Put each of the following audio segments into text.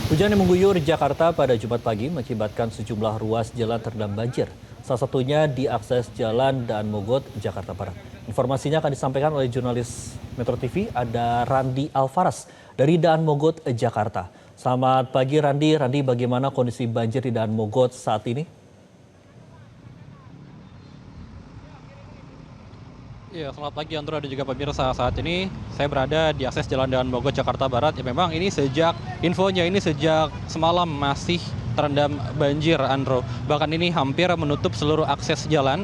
Hujan yang mengguyur Jakarta pada Jumat pagi mengakibatkan sejumlah ruas jalan terendam banjir. Salah satunya di akses Jalan Daan Mogot, Jakarta Barat. Informasinya akan disampaikan oleh jurnalis Metro TV, ada Randi Alfaras dari Daan Mogot, Jakarta. Selamat pagi Randi. Randi, bagaimana kondisi banjir di Daan Mogot saat ini? Iya, selamat pagi Andro dan juga pemirsa. Saat ini saya berada di akses Jalan Daan Mogot, Jakarta Barat. Ya memang ini sejak semalam masih terendam banjir, Andro. Bahkan ini hampir menutup seluruh akses jalan,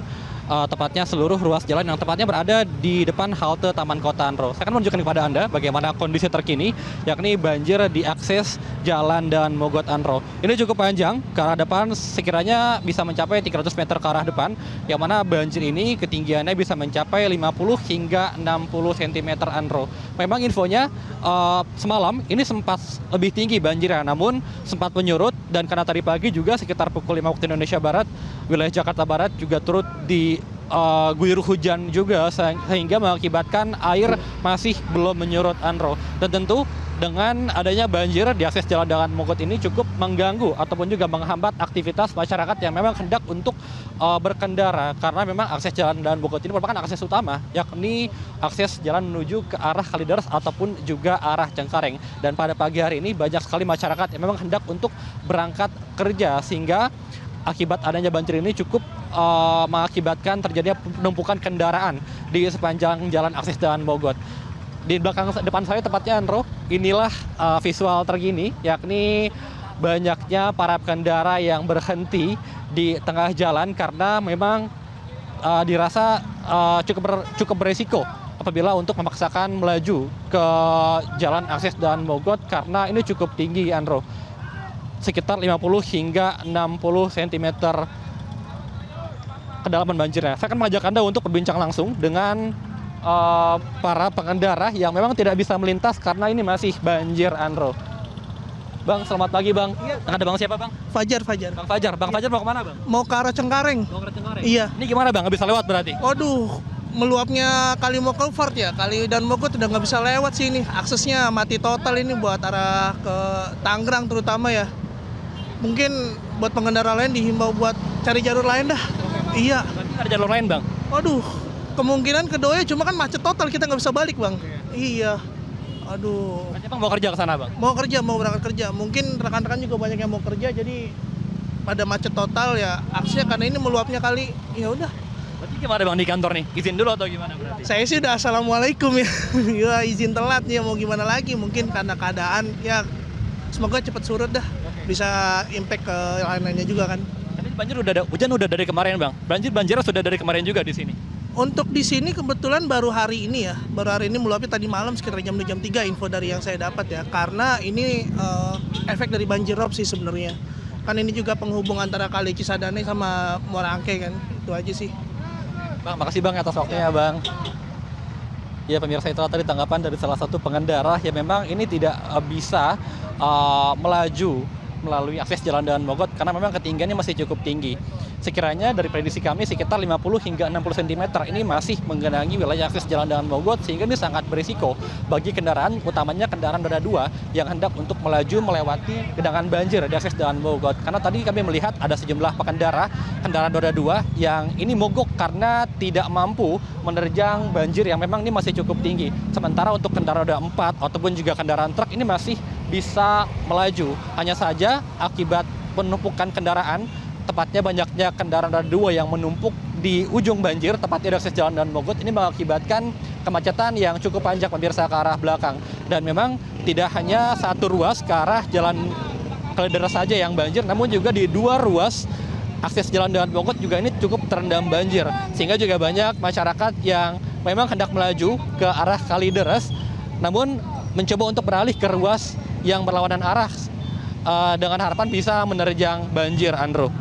tepatnya seluruh ruas jalan yang tepatnya berada di depan halte Taman Kota, Andro. Saya akan menunjukkan kepada Anda bagaimana kondisi terkini, yakni banjir di akses Jalan Daan Mogot, Andro. Ini cukup panjang, ke arah depan sekiranya bisa mencapai 300 meter ke arah depan, yang mana banjir ini ketinggiannya bisa mencapai 50 hingga 60 cm, Andro. Memang infonya semalam ini sempat lebih tinggi banjirnya, namun sempat menyurut, dan karena tadi pagi juga sekitar pukul 5 waktu Indonesia Barat, wilayah Jakarta Barat juga turut diguyur hujan juga, sehingga mengakibatkan air masih belum menyurut, Andro. Dan tentu dengan adanya banjir di akses Jalan Daan Mogot ini cukup mengganggu ataupun juga menghambat aktivitas masyarakat yang memang hendak untuk berkendara, karena memang akses Jalan Daan Mogot ini merupakan akses utama, yakni akses jalan menuju ke arah Kalideres ataupun juga arah Cengkareng. Dan pada pagi hari ini banyak sekali masyarakat yang memang hendak untuk berangkat kerja, sehingga akibat adanya banjir ini cukup mengakibatkan terjadinya penumpukan kendaraan di sepanjang jalan akses Daan Mogot. Di depan saya tepatnya, Andro, inilah visual terkini, yakni banyaknya para pengendara yang berhenti di tengah jalan karena memang dirasa cukup beresiko apabila untuk memaksakan melaju ke jalan akses Daan Mogot, karena ini cukup tinggi, Andro, sekitar 50 hingga 60 cm kedalaman banjirnya. Saya akan mengajak Anda untuk berbincang langsung dengan para pengendara yang memang tidak bisa melintas karena ini masih banjir, Andro. Bang, selamat pagi, Bang. Iya. Ada Bang siapa, Bang? Fajar. Bang Fajar. Bang Fajar mau kemana, Bang? Mau ke arah Cengkareng. Mau ke Cengkareng. Iya. Ini gimana, Bang? Nggak bisa lewat berarti? Waduh, meluapnya kali mau Culvert ya. Kali dan Mogot udah nggak bisa lewat sih ini. Aksesnya mati total ini buat arah ke Tangerang terutama ya. Mungkin buat pengendara lain dihimbau buat cari jalur lain dah. Iya. Berarti ada jalur lain, Bang? Waduh, kemungkinan keduanya cuma kan macet total, kita nggak bisa balik, Bang. Iya. Aduh. Berarti Bang mau kerja ke sana, Bang? Mau berangkat kerja. Mungkin rekan-rekan juga banyak yang mau kerja, jadi pada macet total ya aksesnya karena ini meluapnya kali. Ya udah. Berarti gimana, Bang, di kantor nih? Izin dulu atau gimana berarti? Saya sih udah assalamualaikum ya. Ya izin telat ya, mau gimana lagi, mungkin karena keadaan ya, semoga cepat surut dah. Bisa impact ke lain-lainnya juga kan. Tapi hujan udah dari kemarin, Bang. Banjirnya sudah dari kemarin juga di sini. Untuk di sini kebetulan baru hari ini ya. Baru hari ini meluapnya tadi malam sekitar jam 2 jam 3 info dari yang saya dapat ya. Karena ini efek dari banjir rob sih sebenarnya. Kan ini juga penghubung antara Kali Cisadane sama Muara Angke kan. Itu aja sih. Bang, makasih, Bang, atas waktunya, Bang. Ya, pemirsa, itu tadi tanggapan dari salah satu pengendara yang memang ini tidak bisa melaju melalui akses Jalan Daan Mogot karena memang ketinggiannya masih cukup tinggi. Sekiranya dari prediksi kami sekitar 50 hingga 60 cm ini masih menggenangi wilayah akses Jalan Daan Mogot, sehingga ini sangat berisiko bagi kendaraan, utamanya kendaraan roda 2 yang hendak untuk melaju melewati genangan banjir di akses Daan Mogot. Karena tadi kami melihat ada sejumlah pengendara kendaraan roda 2 yang ini mogok karena tidak mampu menerjang banjir yang memang ini masih cukup tinggi. Sementara untuk kendaraan roda 4 ataupun juga kendaraan truk ini masih bisa melaju. Hanya saja akibat penumpukan kendaraan, tepatnya banyaknya kendaraan roda 2 yang menumpuk di ujung banjir, tepatnya di akses Jalan Daan Mogot, ini mengakibatkan kemacetan yang cukup panjang, pemirsa, ke arah belakang. Dan memang tidak hanya satu ruas ke arah Jalan Kalideres saja yang banjir, namun juga di dua ruas akses Jalan Daan Mogot juga ini cukup terendam banjir. Sehingga juga banyak masyarakat yang memang hendak melaju ke arah Kalideres, namun mencoba untuk beralih ke ruas yang berlawanan arah dengan harapan bisa menerjang banjir, Andro.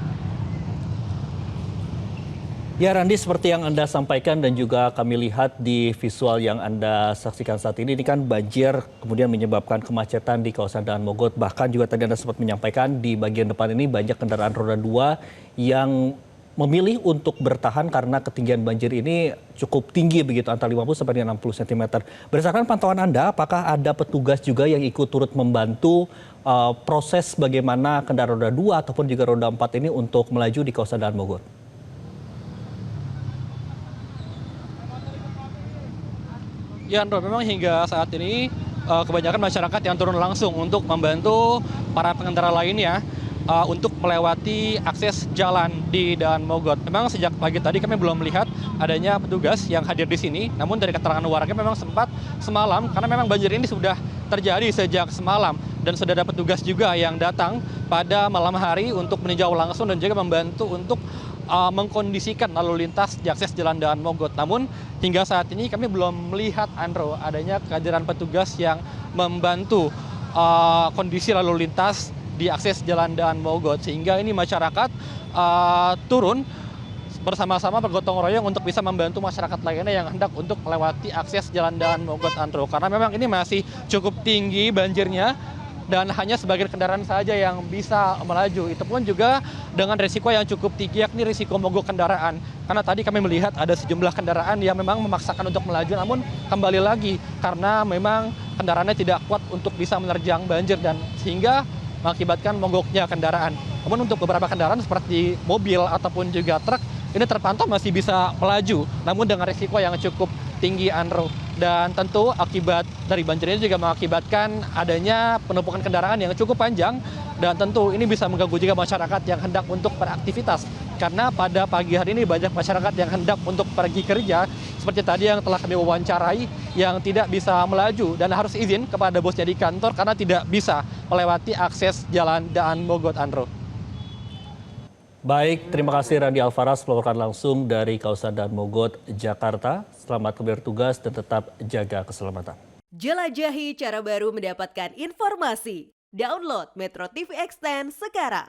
Ya Randi, seperti yang Anda sampaikan dan juga kami lihat di visual yang Anda saksikan saat ini kan banjir kemudian menyebabkan kemacetan di kawasan Daan Mogot. Bahkan juga tadi Anda sempat menyampaikan di bagian depan ini banyak kendaraan roda 2 yang memilih untuk bertahan karena ketinggian banjir ini cukup tinggi begitu, antara 50 sampai dengan 60 cm. Berdasarkan pantauan Anda, apakah ada petugas juga yang ikut turut membantu proses bagaimana kendaraan roda 2 ataupun juga roda 4 ini untuk melaju di kawasan Daan Mogot? Ya, Andro, memang hingga saat ini kebanyakan masyarakat yang turun langsung untuk membantu para pengendara lainnya untuk melewati akses jalan di Daan Mogot. Memang sejak pagi tadi kami belum melihat adanya petugas yang hadir di sini, namun dari keterangan warga memang sempat semalam, karena memang banjir ini sudah terjadi sejak semalam, dan sudah ada petugas juga yang datang pada malam hari untuk meninjau langsung dan juga membantu untuk mengkondisikan lalu lintas di akses jalan Daan Mogot. Namun hingga saat ini kami belum melihat, Andro, adanya kehadiran petugas yang membantu kondisi lalu lintas di akses jalan Daan Mogot, sehingga ini masyarakat turun bersama-sama bergotong royong untuk bisa membantu masyarakat lainnya yang hendak untuk melewati akses jalan Daan Mogot, Andro. Karena memang ini masih cukup tinggi banjirnya, dan hanya sebagian kendaraan saja yang bisa melaju. Itu pun juga dengan risiko yang cukup tinggi, yakni risiko mogok kendaraan. Karena tadi kami melihat ada sejumlah kendaraan yang memang memaksakan untuk melaju, namun kembali lagi karena memang kendaraannya tidak kuat untuk bisa menerjang banjir, dan sehingga mengakibatkan mogoknya kendaraan. Namun untuk beberapa kendaraan seperti mobil ataupun juga truk, ini terpantau masih bisa melaju, namun dengan risiko yang cukup tinggi, Andro. Dan tentu akibat dari banjir ini juga mengakibatkan adanya penumpukan kendaraan yang cukup panjang, dan tentu ini bisa mengganggu juga masyarakat yang hendak untuk beraktivitas. Karena pada pagi hari ini banyak masyarakat yang hendak untuk pergi kerja, seperti tadi yang telah kami wawancarai, yang tidak bisa melaju dan harus izin kepada bosnya di kantor karena tidak bisa melewati akses jalan Daan Mogot, Andro. Baik, terima kasih Randy Alvaras melaporkan langsung dari kawasan Daan Mogot, Jakarta. Selamat kembali bertugas dan tetap jaga keselamatan. Jelajahi cara baru mendapatkan informasi. Download Metro TV Extend sekarang.